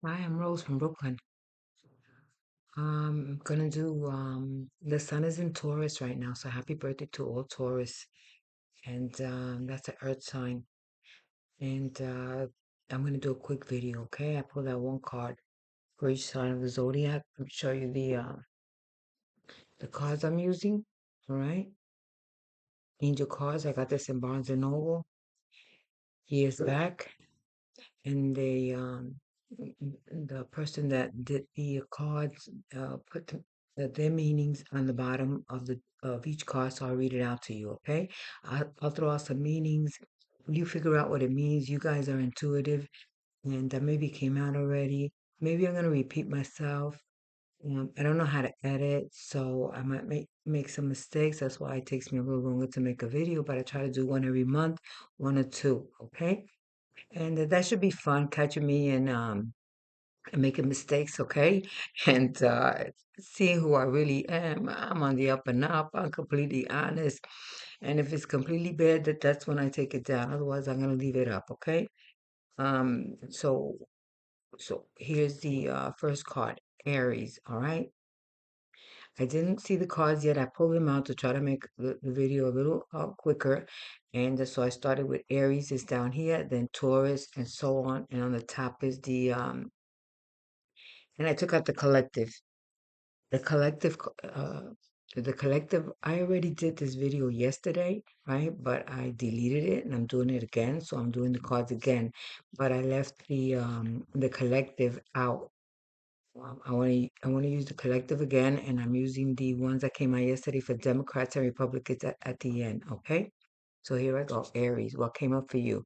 Hi, I'm Rose from Brooklyn. I'm gonna do the sun is in Taurus right now, so happy birthday to all Taurus. And that's an earth sign. And I'm gonna do a quick video, okay? I pulled out one card for each sign of the zodiac. Let me show you the cards I'm using. All right. Angel cards. I got this in Barnes and Noble years back. And the person that did the cards put their meanings on the bottom of each card, so I'll read it out to you. Okay, I'll throw out some meanings. You figure out what it means. You guys are intuitive, and that maybe came out already. Maybe I'm gonna repeat myself. I don't know how to edit, so I might make some mistakes. That's why it takes me a little longer to make a video, but I try to do one every month, one or two. Okay. And that should be fun, catching me and making mistakes, okay? And seeing who I really am. I'm on the up and up. I'm completely honest. And if it's completely bad, that's when I take it down. Otherwise, I'm gonna leave it up, okay? Um, so so here's the first card, Aries, all right? I didn't see the cards yet. I pulled them out to try to make the video a little quicker. And so I started with Aries is down here, then Taurus, and so on. And on the top is and I took out the collective. The collective, the collective, I already did this video yesterday, right? But I deleted it and I'm doing it again. So I'm doing the cards again. But I left the collective out. I want to use the collective again, and I'm using the ones that came out yesterday for Democrats and Republicans at the end. Okay, so here I go. Aries, what came up for you?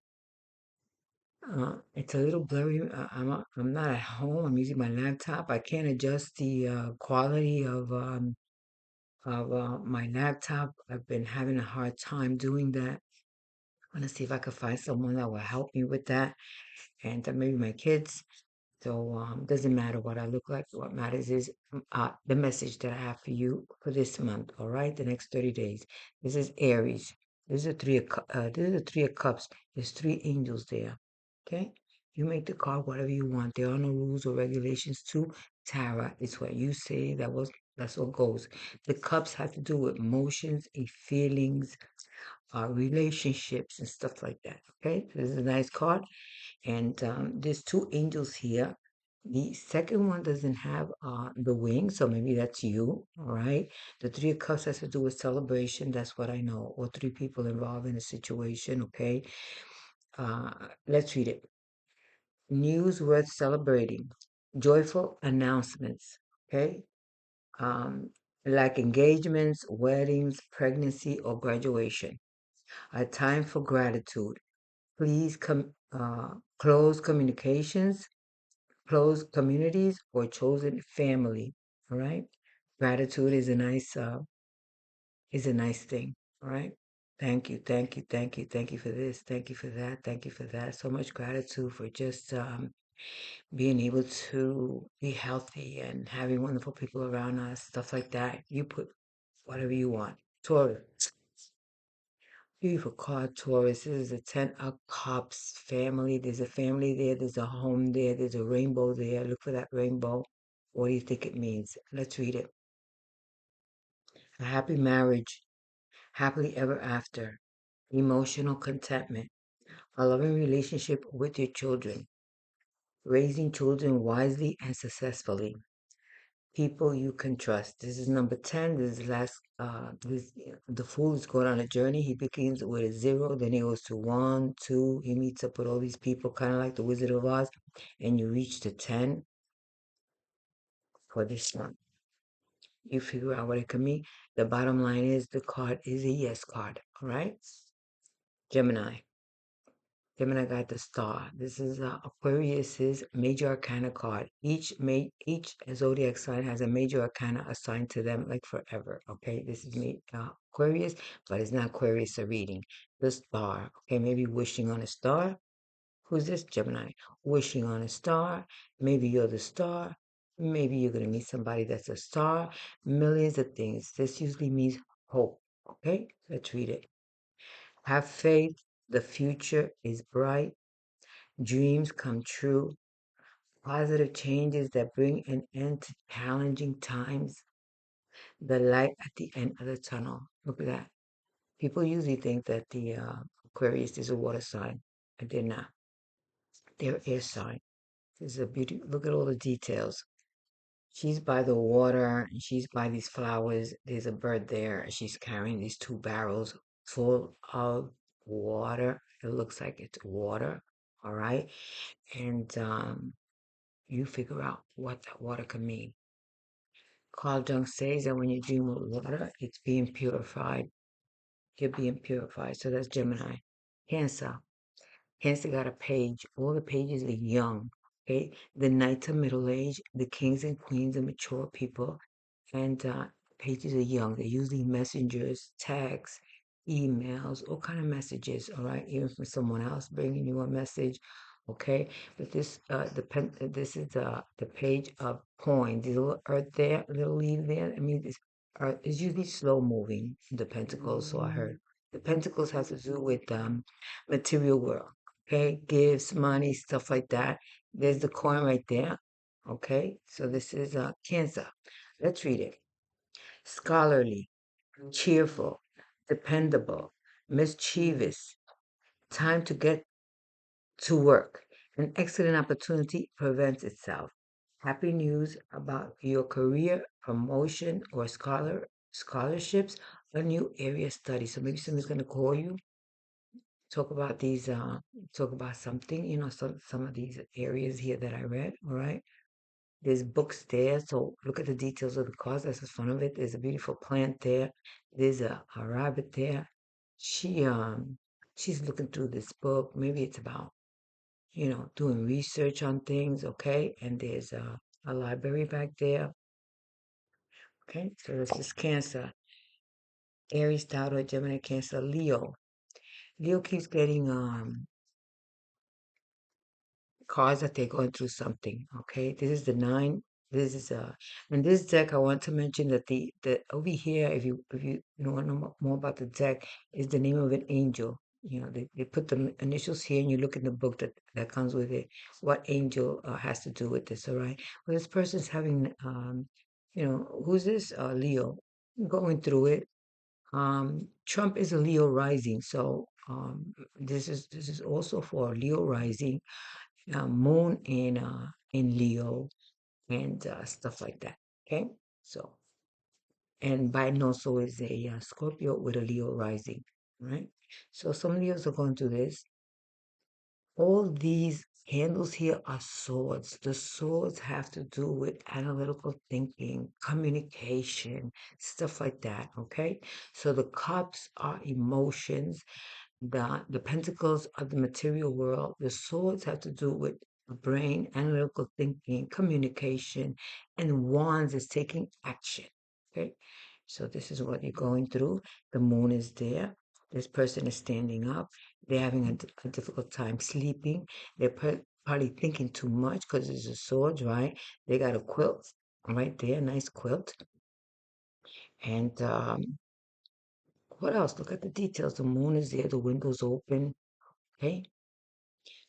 It's a little blurry. I'm not at home. I'm using my laptop. I can't adjust the quality of my laptop. I've been having a hard time doing that. I want to see if I could find someone that will help me with that, and maybe my kids. So doesn't matter what I look like. What matters is the message that I have for you for this month. All right, the next 30 days. This is Aries. This is the three of cups. There's three angels there. Okay, you make the card whatever you want. There are no rules or regulations to tarot. It's what you say. That's what goes. The cups have to do with emotions and feelings, relationships and stuff like that. Okay, this is a nice card. And there's two angels here. The second one doesn't have the wings, so maybe that's you, all right? The Three of Cups has to do with celebration. That's what I know. Or three people involved in a situation, okay? Uh, let's read it. News worth celebrating. Joyful announcements, okay? Um, like engagements, weddings, pregnancy, or graduation. A time for gratitude. Please close communications, close communities, or chosen family. All right. Gratitude is a nice thing. All right. Thank you, thank you, thank you, thank you for this, thank you for that, thank you for that. So much gratitude for just being able to be healthy and having wonderful people around us, stuff like that. You put whatever you want. Taurus, beautiful card, Taurus. This is a 10 of cups family. There's a family there. There's a home there. There's a rainbow there. Look for that rainbow. What do you think it means? Let's read it. A happy marriage, happily ever after, emotional contentment, a loving relationship with your children, raising children wisely and successfully, people you can trust. This is number 10. This is last, the fool is going on a journey. He begins with a zero, then he goes to one, two. He meets up with all these people, kind of like the Wizard of Oz, and you reach the 10 for this one. You figure out what it can mean. The bottom line is the card is a yes card. All right. Gemini. Gemini got the star. This is Aquarius's major arcana card. Each zodiac sign has a major arcana assigned to them, like forever. Okay, this is me, Aquarius, but it's not Aquarius a reading. The star. Okay, maybe wishing on a star. Who's this? Gemini. Wishing on a star. Maybe you're the star. Maybe you're gonna meet somebody that's a star. Millions of things. This usually means hope. Okay, let's read it. Have faith. The future is bright. Dreams come true. positive changes that bring an end to challenging times, the light at the end of the tunnel. Look at that. People usually think that the Aquarius is a water sign, but they're not. They're air sign. This is a beauty. Look at all the details. She's by the water and she's by these flowers. There's a bird there. And she's carrying these two barrels full of water. It looks like it's water. All right. And you figure out what that water can mean. Carl Jung says that when you dream of water, it's being purified. You're being purified. So that's Gemini. Cancer. Cancer got a page. All the pages are young. Okay. The knights are middle age. The kings and queens are mature people. And pages are young. They're usually messengers, texts, emails, all kind of messages. All right, even from someone else bringing you a message. Okay, but this is the page of coins. There's a little earth there, a little leaf there. I mean, this earth is usually slow moving. The pentacles. So I heard the pentacles have to do with material world. Okay, gifts, money, stuff like that. There's the coin right there. Okay, so this is Cancer. Let's read it. Scholarly, cheerful, dependable, mischievous, time to get to work. An excellent opportunity presents itself. Happy news about your career, promotion, or scholarships, a new area study. So maybe somebody's going to call you, talk about talk about something, some of these areas here that I read, all right? There's books there, so look at the details of the cards. That's the fun of it. There's a beautiful plant there. There's a rabbit there. She's looking through this book. Maybe it's about, doing research on things, okay? And there's a library back there. Okay, so this is Cancer, Aries, Tauro, Gemini, Cancer, Leo. Leo keeps getting cards that they're going through something. Okay, this is the nine. This is in this deck. I want to mention that the over here, if you want to know more about the deck, is the name of an angel. They put the initials here, and you look in the book that comes with it. What angel has to do with this? All right. Well, this person's having who's this? Leo, going through it. Trump is a Leo rising, so this is also for Leo rising, moon in Leo and stuff like that. Okay, so and Biden also is a Scorpio with a Leo rising, right? So some Leos are going to this. All these handles here are swords. The swords have to do with analytical thinking, communication, stuff like that. Okay, so the cups are emotions, the pentacles of the material world. The swords have to do with the brain, analytical thinking, communication, and wands is taking action. Okay, so this is what you're going through. The moon is there. This person is standing up. They're having a difficult time sleeping. They're probably thinking too much because it's a sword, right? They got a quilt right there, nice quilt. And what else? Look at the details. The moon is there. The window's open. Okay,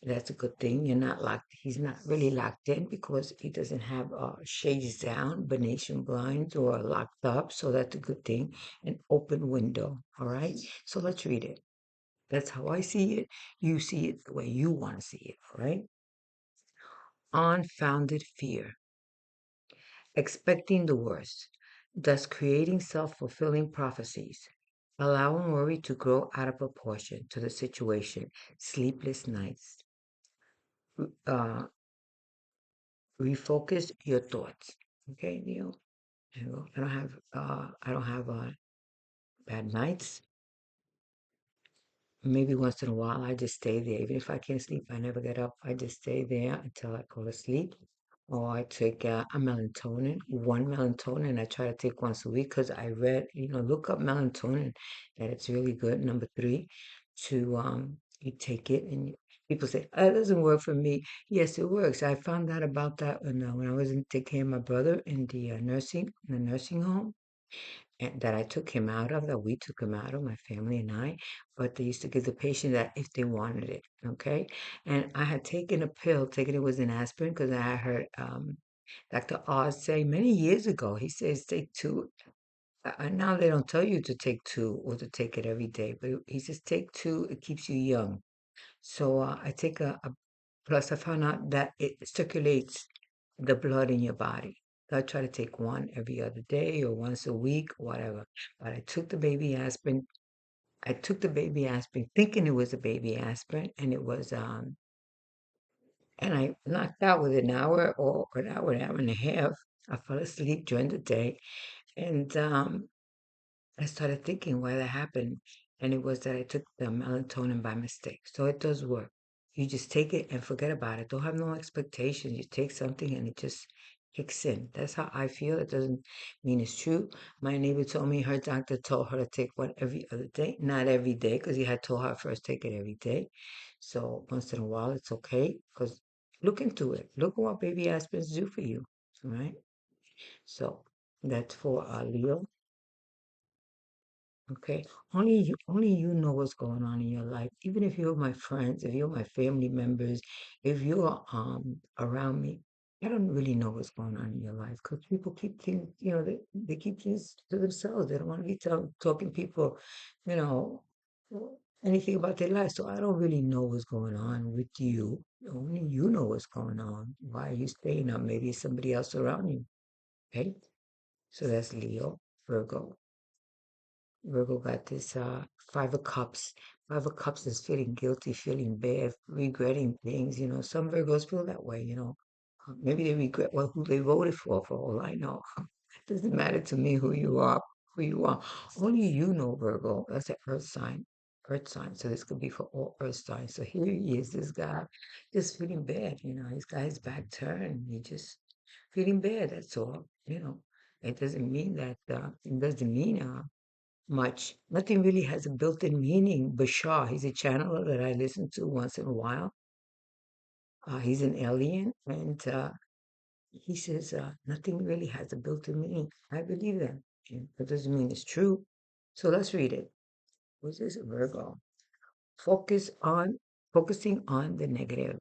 that's a good thing. You're not locked. He's not really locked in because he doesn't have shades down, Venetian blinds, or locked up. So that's a good thing. An open window. All right. So let's read it. That's how I see it. You see it the way you want to see it. All right. Unfounded fear, expecting the worst, thus creating self-fulfilling prophecies. Allowing worry to grow out of proportion to the situation. Sleepless nights. Uh, refocus your thoughts. Okay, Neil. I don't have bad nights. Maybe once in a while I just stay there. Even if I can't sleep, I never get up. I just stay there until I go to sleep. Or I take a melatonin, one melatonin. I try to take once a week because I read, look up melatonin, that it's really good. Number three, to you take it, and people say, oh, it doesn't work for me. Yes, it works. I found out about that when I was taking care of my brother in the nursing home. and that I took him out of, that we took him out of, my family and I. But they used to give the patient that if they wanted it, okay? And I had taken a pill, taken it was an aspirin because I had heard Dr. Oz say many years ago, he says take two. Now they don't tell you to take two or to take it every day, but he says take two, it keeps you young. So I take plus I found out that it circulates the blood in your body. So I try to take one every other day or once a week, whatever. But I took the baby aspirin. I took the baby aspirin thinking it was a baby aspirin, and it was and I knocked out within an hour or an hour and a half. I fell asleep during the day, and I started thinking why that happened, and it was that I took the melatonin by mistake. So it does work. You just take it and forget about it. Don't have no expectations. You take something and it just kicks in. That's how I feel. It doesn't mean it's true. My neighbor told me her doctor told her to take one every other day. Not every day, because he had told her first take it every day. So once in a while, it's okay. Because look into it. Look at what baby aspirins do for you. All right. So that's for Leo. Okay, only you know what's going on in your life. Even if you're my friends, if you're my family members, if you're around me, I don't really know what's going on in your life because people keep things, they keep things to themselves. They don't want to be talking people, you know, anything about their life. So I don't really know what's going on with you. Only you know what's going on. Why are you staying up? Maybe it's somebody else around you. Okay, so that's Leo, Virgo. Virgo got this Five of Cups. Five of Cups is feeling guilty, feeling bad, regretting things. Some Virgos feel that way. Maybe they regret who they voted for all I know. It doesn't matter to me who you are. Only you know, Virgo. That's an earth sign. Earth sign. So this could be for all earth signs. So here he is, this guy, just feeling bad. He's got his back turned. He just feeling bad. That's all. It doesn't mean that. It doesn't mean much. Nothing really has a built-in meaning. Bashar, he's a channeler that I listen to once in a while. He's an alien, and he says nothing really has a built-in meaning. I believe that. That doesn't mean it's true. So let's read it. What's this? Virgo. Focus on Focusing on the negative.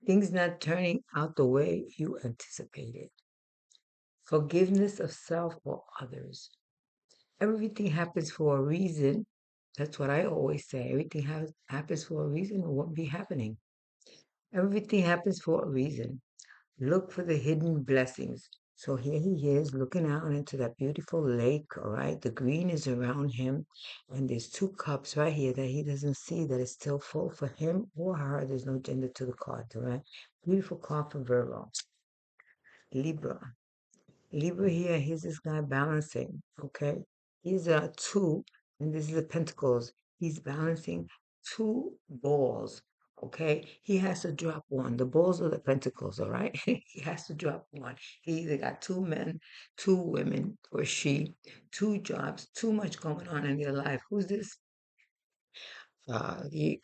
Things not turning out the way you anticipated. Forgiveness of self or others. Everything happens for a reason. That's what I always say. Everything happens for a reason or won't be happening. Everything happens for a reason. Look for the hidden blessings. So here he is looking out into that beautiful lake, all right? The green is around him, and there's two cups right here that he doesn't see that is still full for him or her. There's no gender to the card, all right? Beautiful card for Virgo. Libra. Libra here, here's this guy balancing, okay? He's a two, and this is the pentacles. He's balancing two balls, okay? He has to drop one. The balls are the pentacles, all right? He has to drop one. He either got two men, two women, or she, two jobs, too much going on in their life. Who's this? He,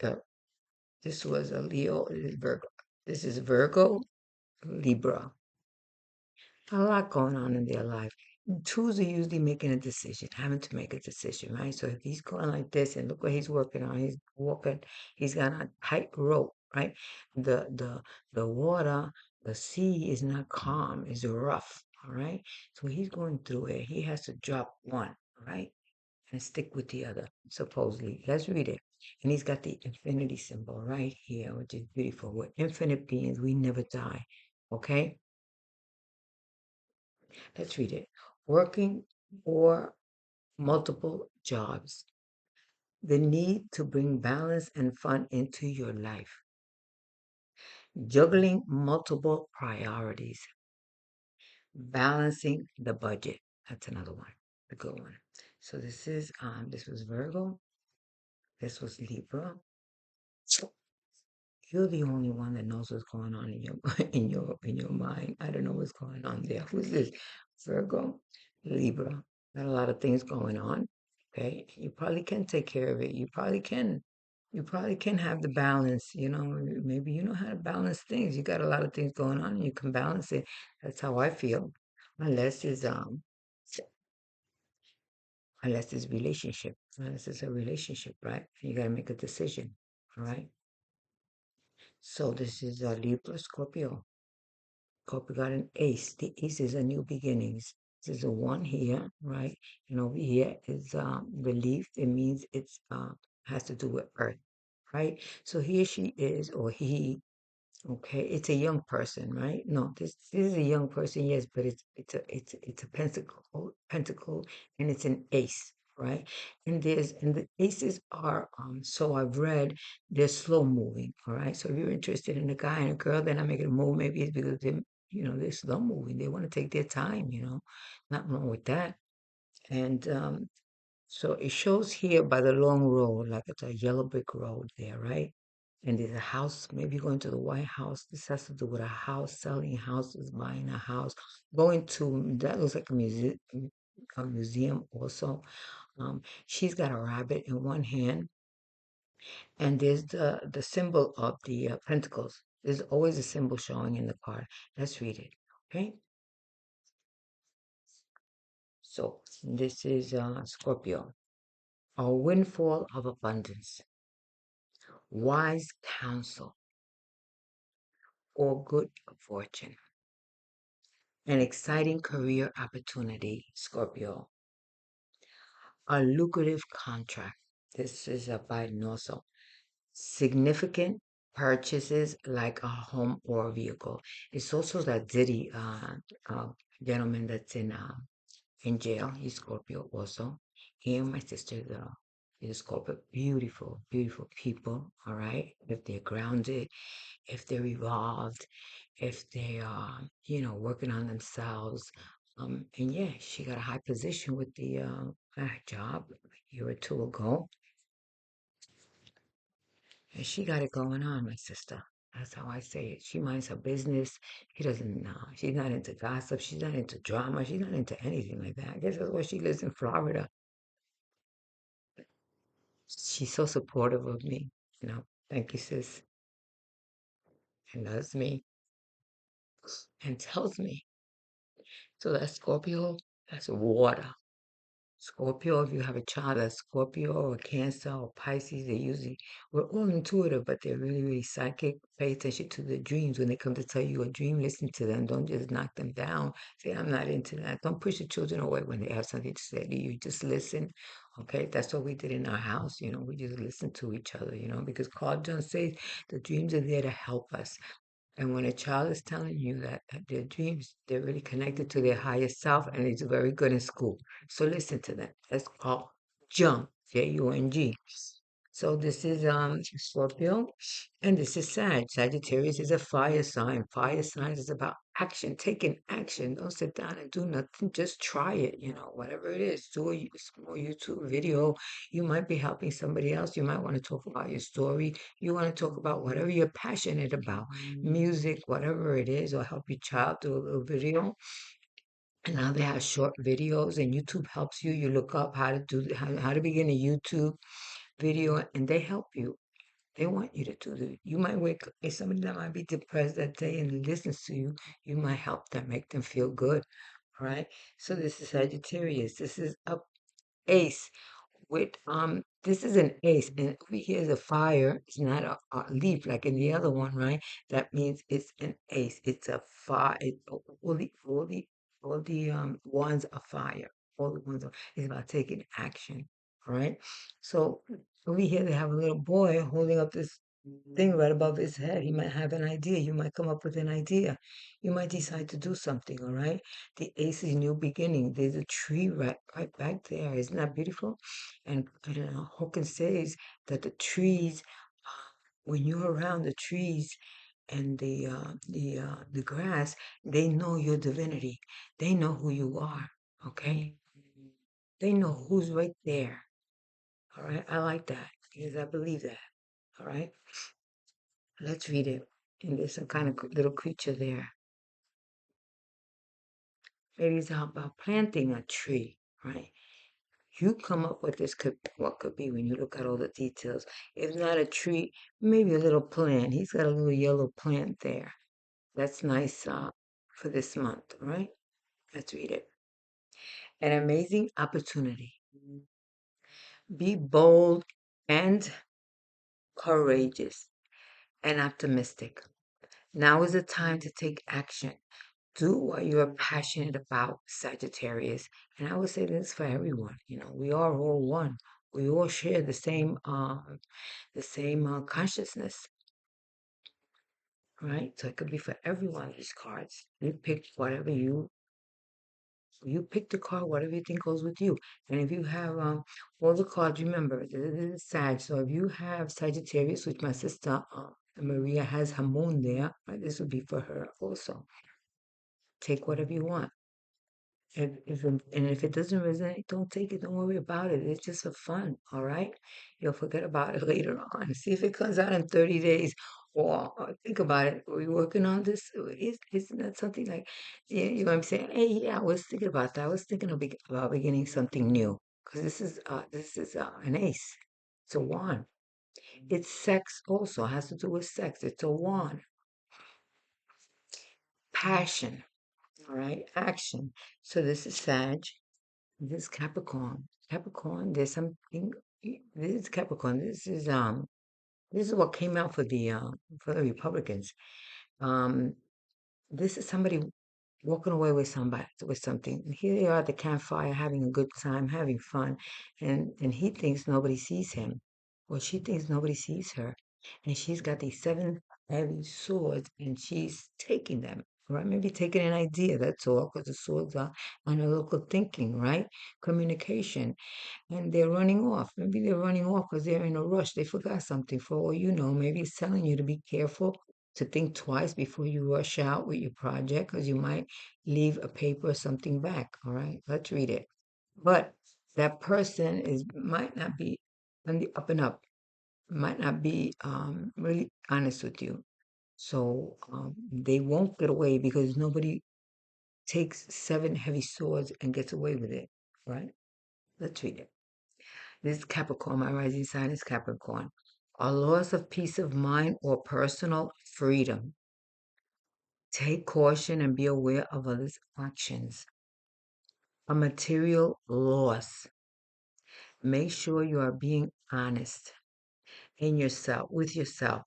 this was a Leo, Virgo. This is Virgo, Libra. A lot going on in their life. Twos are usually making a decision, having to make a decision, right? So if he's going like this, and look what he's working on, he's walking, he's got a tight rope, right? The water, the sea is not calm, it's rough, all right? So he's going through it. He has to drop one, all right? And stick with the other, supposedly. Let's read it. And he's got the infinity symbol right here, which is beautiful. We're infinite beings, we never die. Okay? Let's read it. Working for multiple jobs. The need to bring balance and fun into your life. Juggling multiple priorities. Balancing the budget. That's another one. A good one. So this was Virgo. This was Libra. You're the only one that knows what's going on in your in your mind. I don't know what's going on there. Who's this? Virgo, Libra. Got a lot of things going on. Okay. You probably can take care of it. You probably can. You probably can have the balance. Maybe you know how to balance things. You got a lot of things going on and you can balance it. That's how I feel. Unless it's unless it's relationship. Unless it's a relationship, right? You got to make a decision, all right? So this is a Libra Scorpio. Scorpio got an ace. The ace is a new beginnings. This is a one here, right? And over here is relief. It means it's has to do with earth, right? So here she is, or he. Okay, it's a young person, right? No, this is a young person, yes, but it's a pentacle, and it's an ace, right? And the aces are so I've read they're slow moving, all right. So if you're interested in a guy and a girl, they're not making a move. Maybe it's because they're slow moving. They want to take their time, Not wrong with that. And so it shows here by the long road, like it's a yellow brick road there, right? And there's a house, maybe going to the White House. This has to do with a house, selling houses, buying a house, going to that looks like a museum also. She's got a rabbit in one hand, and there's the symbol of the pentacles. There's always a symbol showing in the card. Let's read it, okay? So this is Scorpio, a windfall of abundance, wise counsel, or good fortune. An exciting career opportunity, Scorpio. A lucrative contract. This is a Biden also. Significant purchases like a home or a vehicle. It's also that Diddy uh, gentleman that's in jail. He's Scorpio also. He and my sister is Scorpio. Beautiful, beautiful people. All right. If they're grounded, if they're evolved, if they are, working on themselves. And yeah, she got a high position with the job a year or two ago, and she got it going on, my sister. That's how I say it. She minds her business. She doesn't. She's not into gossip. She's not into drama. She's not into anything like that. I guess that's why she lives in Florida. She's so supportive of me. Thank you, sis, and loves me and tells me. So that's Scorpio. That's water. Scorpio, if you have a child that's Scorpio or Cancer or Pisces, we're all intuitive, but they're really, really psychic. Pay attention to the dreams. When they come to tell you a dream, listen to them. Don't just knock them down. Say, I'm not into that. Don't push the children away when they have something to say to you. Just listen. Okay. That's what we did in our house. We just listened to each other, because Carl Jung says the dreams are there to help us. And when a child is telling you that their dreams, they're really connected to their higher self and it's very good in school. So listen to them. That's called Jung, Jung. So this is Scorpio, and this is Sag. Sagittarius is a fire sign. Fire signs is about action, taking action. Don't sit down and do nothing. Just try it. Whatever it is. Do a small YouTube video. You might be helping somebody else. You might want to talk about your story. You want to talk about whatever you're passionate about, music, whatever it is, or help your child do a little video. And now they have short videos, and YouTube helps you. You look up how to begin a YouTube video, and they help you. They want you to do it. You might wake up, if somebody that might be depressed that day and listens to you, you might help them, make them feel good. All right. So this is Sagittarius. This is a ace with this is an ace, and over here is a fire. It's not a leaf like in the other one, right? That means it's an ace. It's a fire. All the ones are fire. All the ones are, it's about taking action, right? So over here they have a little boy holding up this thing right above his head. He might have an idea. You might come up with an idea. You might decide to do something, all right? The ace is new beginning. There's a tree right back there. Isn't that beautiful? And Hawkins says that the trees, when you're around the trees and the grass, they know your divinity. They know who you are. Okay, they know who's right there. All right, I like that because I believe that. All right, let's read it. And there's some kind of little creature there. Ladies, how about planting a tree? Right. You come up with what could be when you look at all the details. If not a tree, maybe a little plant. He's got a little yellow plant there. That's nice for this month, all right? Let's read it. An amazing opportunity. Be bold and courageous and optimistic. Now is the time to take action. Do what you are passionate about, Sagittarius. And I would say this for everyone. We are all one. We all share the same consciousness, right? So it could be for everyone. These cards. You pick the card, whatever you think goes with you. And if you have all the cards, remember this is Sag. So if you have Sagittarius, which my sister Maria has her moon there, right, this would be for her also. Take whatever you want. And if it doesn't resonate, don't take it. Don't worry about it. It's just for fun, all right? You'll forget about it later on. See if it comes out in 30 days. Or think about it. Are we working on this? Isn't that something like, yeah, you know what I'm saying? Hey, yeah, I was thinking about that. I was thinking about beginning something new. Because this is an ace. It's a wand. It's sex also. It has to do with sex. It's a wand. Passion, all right? Action. So this is Sag. This Capricorn. Capricorn, there's something. This is Capricorn. This is what came out for the Republicans. Um, this is somebody walking away with somebody with something. Here they are at the campfire having a good time, having fun, and he thinks nobody sees him, or she thinks nobody sees her, and she's got these seven heavy swords, and she's taking them. Right, maybe taking an idea. That's all, because the swords are analytical thinking, right? Communication, and they're running off. Maybe they're running off because they're in a rush. They forgot something. For all you know, maybe it's telling you to be careful, to think twice before you rush out with your project, because you might leave a paper or something back. All right, let's read it. But that person might not be on the up and up, might not be really honest with you. So they won't get away because nobody takes seven heavy swords and gets away with it. Right? Let's read it. This is Capricorn. My rising sign is Capricorn. A loss of peace of mind or personal freedom. Take caution and be aware of others' actions. A material loss. Make sure you are being honest in yourself, with yourself.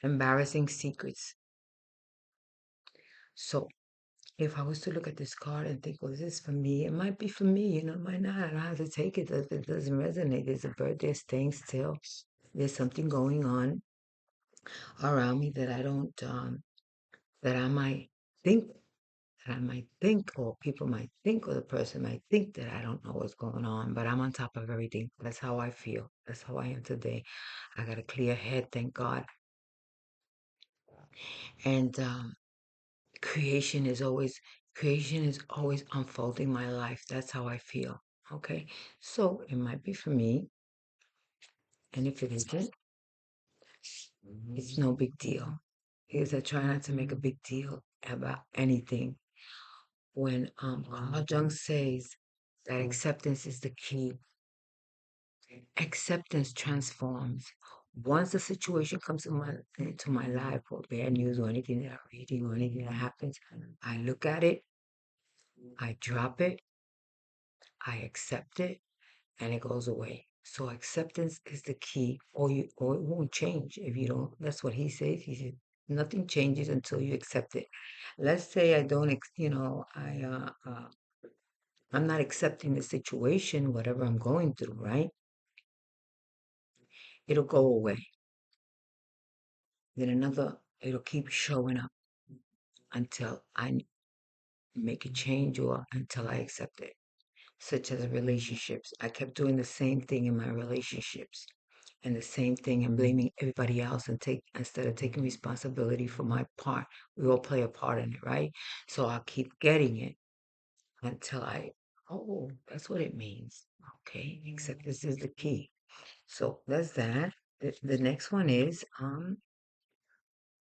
Embarrassing secrets. So, if I was to look at this card and think, well, is this for me? It might be for me, it might not. I don't have to take it if it doesn't resonate. There's a bird there staying still. There's something going on around me that I don't that think I might think, or people might think, or the person might think that I don't know what's going on, but I'm on top of everything. That's how I feel. That's how I am today. I got a clear head, thank God. And creation is always unfolding my life. That's how I feel. Okay. So it might be for me, and if it isn't, it's no big deal. Because I try not to make a big deal about anything. When Carl Jung says that acceptance is the key, acceptance transforms. Once a situation comes into my life, or bad news, or anything that I'm reading, or anything that happens, I look at it, I drop it, I accept it, and it goes away. So acceptance is the key, or it won't change if you don't. That's what he says. He said nothing changes until you accept it. Let's say I don't, I'm not accepting the situation, whatever I'm going through, right? It'll go away. Then it'll keep showing up until I make a change, or until I accept it. Such as relationships. I kept doing the same thing in my relationships, and the same thing, and blaming everybody else, instead of taking responsibility for my part. We all play a part in it, right? So I'll keep getting it until oh, that's what it means. Okay, acceptance is the key. So that's that. The next one is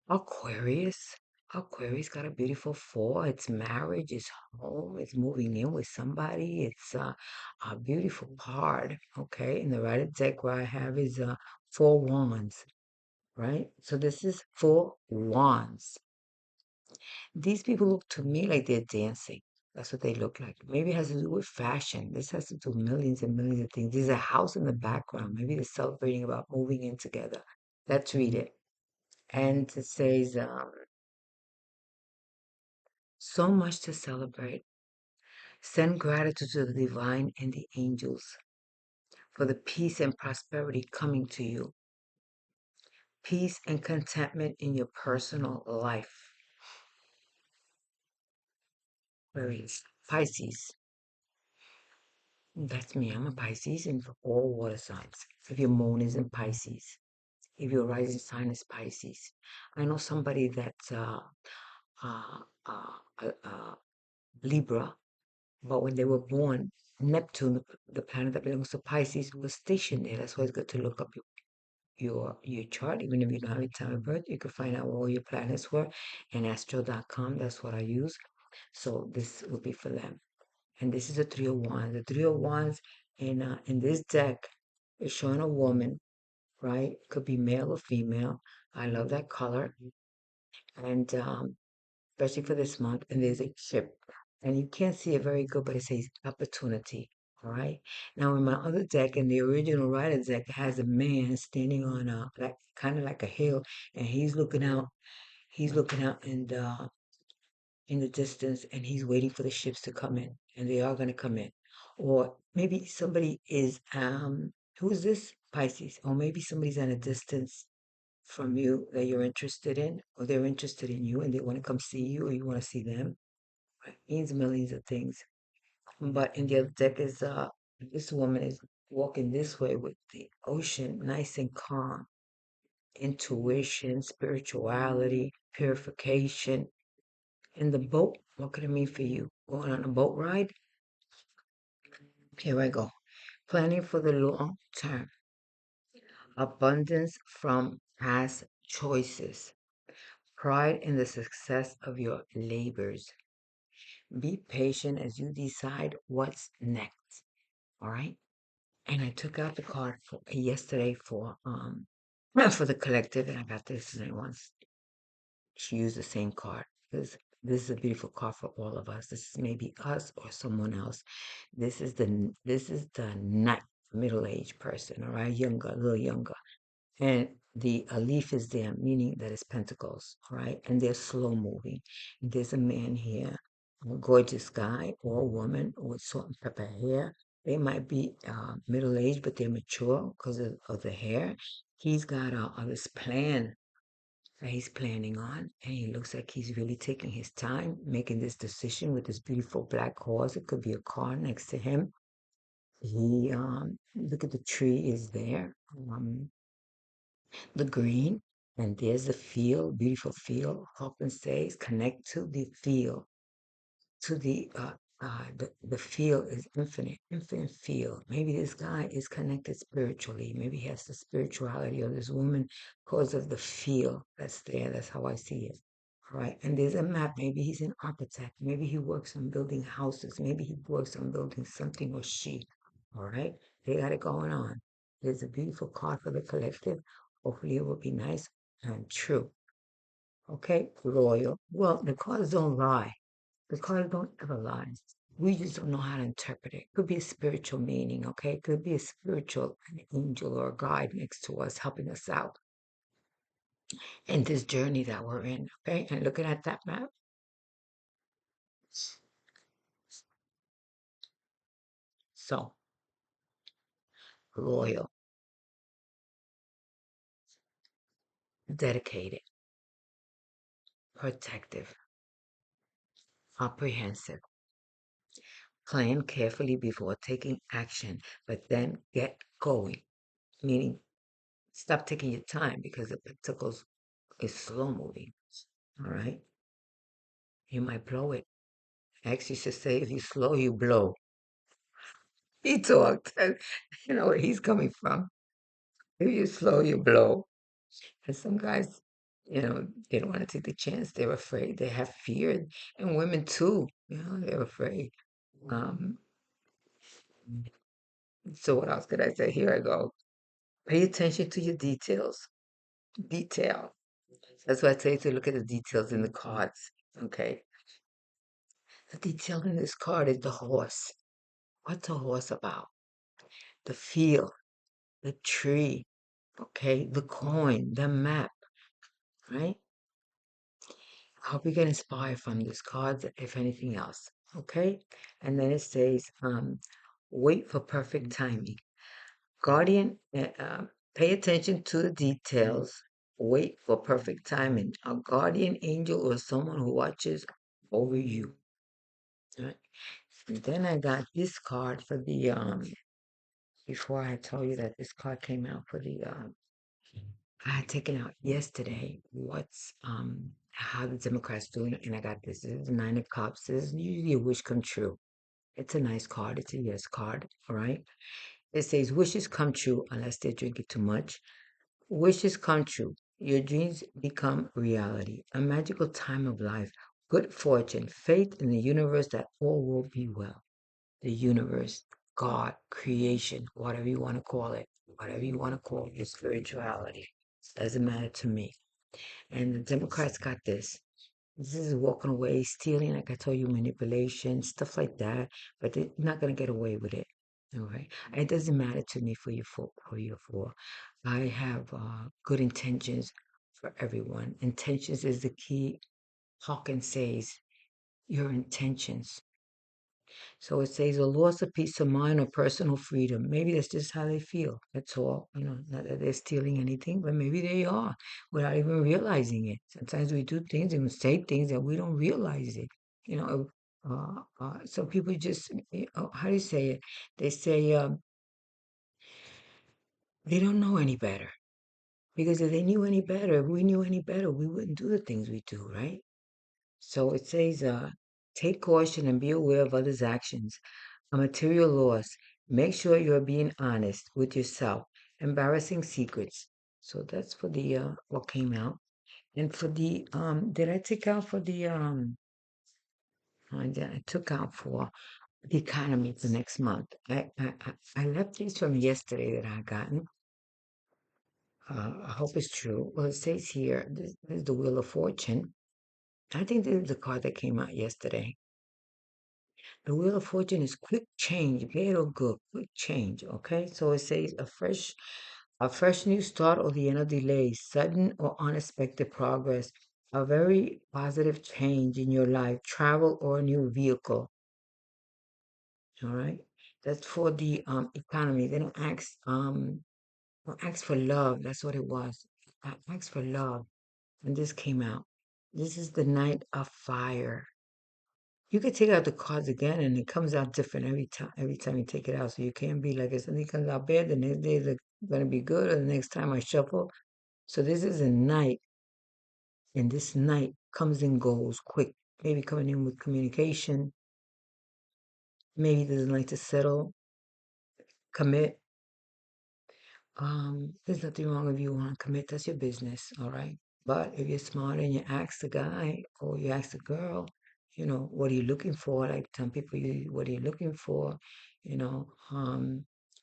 Aquarius. Aquarius got a beautiful four. It's marriage, it's home, it's moving in with somebody. It's a beautiful card. Okay. And the right deck where I have is four wands, right? So this is four wands. These people look to me like they're dancing. That's what they look like. Maybe it has to do with fashion. This has to do with millions and millions of things. There's a house in the background. Maybe they're celebrating about moving in together. Let's read it. And it says, so much to celebrate. Send gratitude to the divine and the angels for the peace and prosperity coming to you. Peace and contentment in your personal life. Where is Pisces? That's me. I'm a Pisces and for all water signs. If your moon is in Pisces, if your rising sign is Pisces. I know somebody that's uh, Libra, but when they were born, Neptune, the planet that belongs to Pisces, was stationed there. That's why it's good to look up your chart, even if you don't have a time of birth. You can find out where all your planets were, and astro.com. That's what I use. So this will be for them. And this is the Three of Wands. The Three of Wands in this deck is showing a woman, right? Could be male or female. I love that color, and especially for this month. And there's a ship, and you can't see it very good, but it says opportunity. All right. Now, in my other deck, in the original writer deck, it has a man standing on a like kind of like a hill, and he's looking out. He's looking out in the distance, and he's waiting for the ships to come in, and they are going to come in. Or maybe somebody is who is this? Pisces. Or maybe somebody's at a distance from you that you're interested in, or they're interested in you and they want to come see you, or you want to see them. It means millions of things. But in the other deck is this woman is walking this way with the ocean, nice and calm, intuition, spirituality, purification. In the boat, what could it mean for you? Going on a boat ride? Here I go. Planning for the long term. Abundance from past choices. Pride in the success of your labors. Be patient as you decide what's next. All right. And I took out the card for yesterday for the collective, and I got this and I once to use the same card because this is a beautiful card for all of us. This is maybe us or someone else. This is the knight, middle-aged person, all right, younger, a little younger. And the leaf is there, meaning that it's pentacles, right? And they're slow moving. There's a man here, a gorgeous guy or a woman with salt and pepper hair. They might be middle aged, but they're mature because of the hair. He's got this plan that he's planning on, and he looks like he's really taking his time making this decision with this beautiful black horse. It could be a car next to him. He look at the tree is there. The green, and there's the field, beautiful field. Often says connect to the field, to the field is infinite, infinite field. Maybe this guy is connected spiritually. Maybe he has the spirituality of this woman because of the field that's there. That's how I see it. All right. And there's a map. Maybe he's an architect. Maybe he works on building houses. Maybe he works on building something or she. All right. They got it going on. There's a beautiful card for the collective. Hopefully it will be nice and true. Okay. Royal. Well, the cards don't lie. The cards don't ever lie. We just don't know how to interpret it. Could be a spiritual meaning, okay? Could be a spiritual, an angel or a guide next to us helping us out in this journey that we're in, okay? And looking at that map, so loyal, dedicated, protective, comprehensive, plan carefully before taking action, but then get going. Meaning, stop taking your time because the Pentacles is slow moving. All right, you might blow it. X used to say, if you slow, you blow. He talked, and you know where he's coming from. If you slow, you blow. And some guys, they don't want to take the chance. They're afraid. They have fear, and women too. They're afraid. Um, so what else could I say? Here I go. Pay attention to your details. Detail. That's why I tell you to look at the details in the cards. Okay. The detail in this card is the horse. What's a horse about? The field, the tree, okay, the coin, the map, right? I hope you get inspired from this card, if anything else, okay? And then it says, wait for perfect timing. Guardian, pay attention to the details. Wait for perfect timing. A guardian angel or someone who watches over you. Right? And then I got this card for the before I tell you that this card came out for the I had taken out yesterday what's how the Democrats doing, and I got this. This is the Nine of Cups. This is usually a wish come true. It's a nice card. It's a yes card. All right. It says wishes come true unless they're drinking too much. Wishes come true. Your dreams become reality. A magical time of life. Good fortune. Faith in the universe that all will be well. The universe, God, creation, whatever you want to call it, whatever you want to call it, your spirituality. Doesn't matter to me. And the Democrats got this. This is walking away, stealing, like I told you, manipulation, stuff like that. But they're not gonna get away with it. All right. It doesn't matter to me for you for. I have good intentions for everyone. Intentions is the key. Hawkins says your intentions. So it says a loss of peace of mind or personal freedom. Maybe that's just how they feel. That's all. Not that they're stealing anything, but maybe they are without even realizing it. Sometimes we do things and say things that we don't realize it. You know, some people just, how do you say it? They say they don't know any better. Because if they knew any better, if we knew any better, we wouldn't do the things we do, right? So it says, take caution and be aware of others' actions. A material loss. Make sure you're being honest with yourself. Embarrassing secrets. So that's for the what came out. And for the did I take out for the I took out for the economy for next month. I left these from yesterday that I gotten. I hope it's true. Well, it says here, this is the Wheel of Fortune. I think this is the card that came out yesterday. The Wheel of Fortune is quick change, bad or good, quick change. Okay, so it says a fresh new start or the end of delay, sudden or unexpected progress, a very positive change in your life, travel or a new vehicle. All right, that's for the economy. They don't ask for love. That's what it was. I asked for love, and this came out. This is the Knight of Fire. You could take out the cards again, and it comes out different every time. Every time you take it out, so you can't be like if something comes out bad, the next day is gonna be good, or the next time I shuffle. So this is a night, and this night comes and goes quick. Maybe coming in with communication. Maybe doesn't like to settle, commit. There's nothing wrong if you want to commit. That's your business, all right. But if you're smart and you ask the guy or you ask the girl, what are you looking for? Like some people, what are you looking for? You know,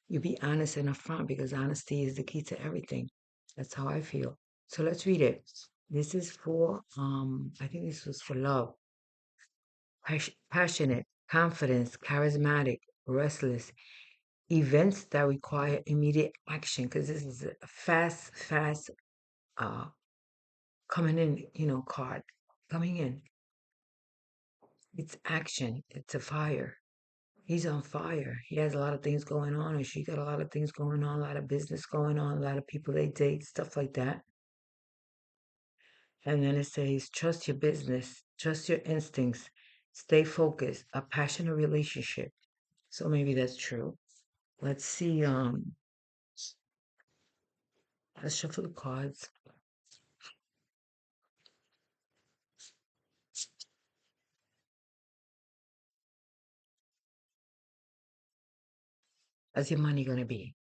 you be honest and upfront because honesty is the key to everything. That's how I feel. So let's read it. This is for, I think this was for love. Passionate, confidence, charismatic, restless, events that require immediate action because this is a fast uh coming in, card coming in. It's action. It's a fire. He's on fire. He has a lot of things going on, or she got a lot of things going on, a lot of business going on, a lot of people they date, stuff like that. And then it says, trust your business, trust your instincts, stay focused, a passionate relationship. So maybe that's true. Let's see. Let's shuffle the cards. How's your money gonna be?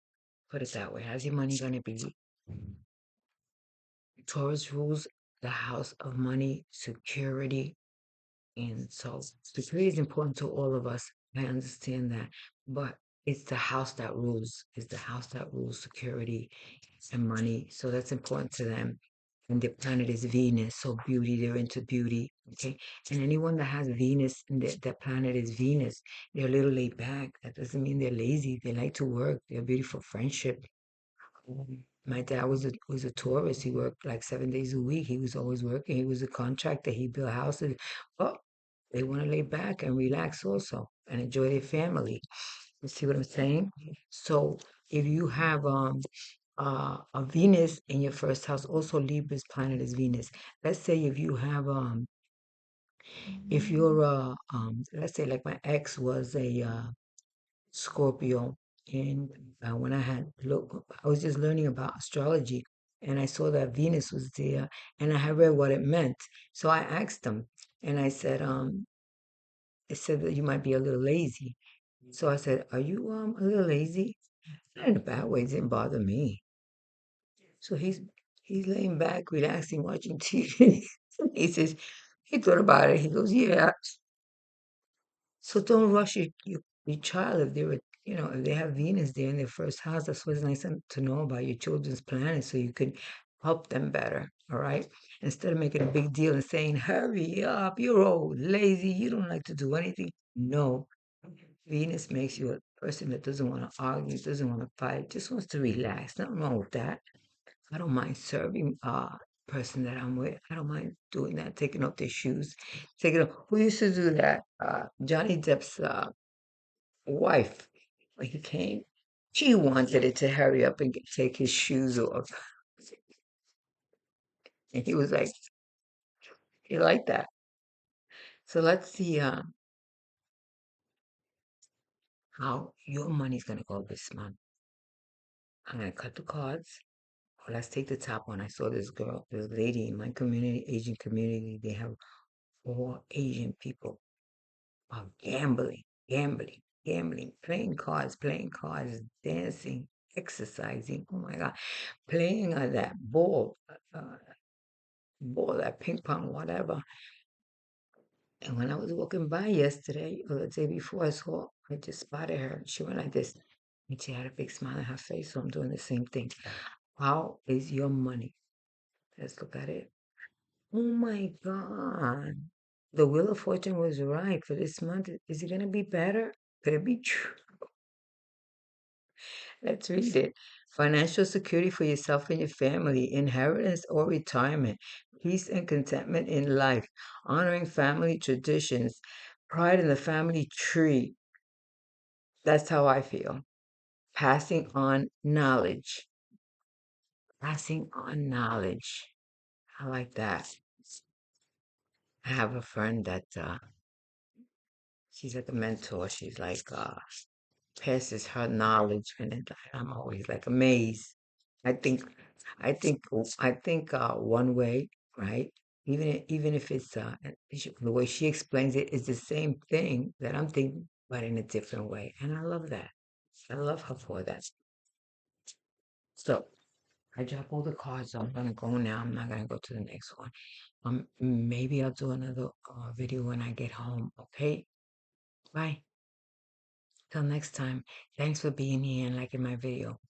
Put it that way. How's your money gonna be? Taurus rules the house of money, security, and so security is important to all of us. I understand that, but it's the house that rules. It's the house that rules security and money. So that's important to them. and their planet is Venus. So beauty, they're into beauty. Okay. And anyone that has Venus and their planet is Venus, they're a little laid back. That doesn't mean they're lazy. They like to work. They're beautiful friendship. My dad was a Taurus. He worked like 7 days a week. He was always working. He was a contractor. He built houses. But they want to lay back and relax also and enjoy their family. You see what I'm saying? So if you have a Venus in your first house, also Libra's planet is Venus. Let's say if you have if you're let's say like my ex was a Scorpio, and when I was just learning about astrology, and I saw that Venus was there, and I had read what it meant. So I asked him, and I said, it said that you might be a little lazy. So I said, "Are you a little lazy?" Not in a bad way. It didn't bother me. So he's laying back, relaxing, watching TV. He says he thought about it. He goes, "Yeah." So don't rush your child if they were, if they have Venus there in their first house. That's what's nice to know about your children's planet, so you can help them better. All right. Instead of making a big deal and saying, "Hurry up, you're old, lazy, you don't like to do anything." No, Venus makes you a person that doesn't want to argue, doesn't want to fight, just wants to relax. Nothing wrong with that. I don't mind serving person that I'm with. I don't mind doing that, taking off their shoes. Taking off who used to do that? Johnny Depp's wife. When he came, she wanted it to hurry up and take his shoes off. And he was like, he liked that. So let's see how your money's gonna go this month. I'm gonna cut the cards. Well, let's take the top one. I saw this lady in my community, Asian community. They have 4 Asian people gambling, playing cards, dancing, exercising. Oh my God, playing on that ball, that ping pong, whatever. And when I was walking by yesterday or the day before, I just spotted her. She went like this, and she had a big smile on her face. So I'm doing the same thing. How is your money? Let's look at it. Oh my God. The Wheel of Fortune was right for this month. Is it going to be better? Could it be true? Let's read it. Financial security for yourself and your family, inheritance or retirement, peace and contentment in life, honoring family traditions, pride in the family tree. That's how I feel. Passing on knowledge. Passing on knowledge. I like that. I have a friend that she's like a mentor. She's like passes her knowledge, and I'm always like amazed. I think, I think one way, right? Even if it's the way she explains it is the same thing that I'm thinking, but in a different way, and I love that. I love her for that. So I drop all the cards. So I'm gonna go now. I'm not gonna go to the next one. Maybe I'll do another video when I get home. Okay, bye. Till next time. Thanks for being here and liking my video.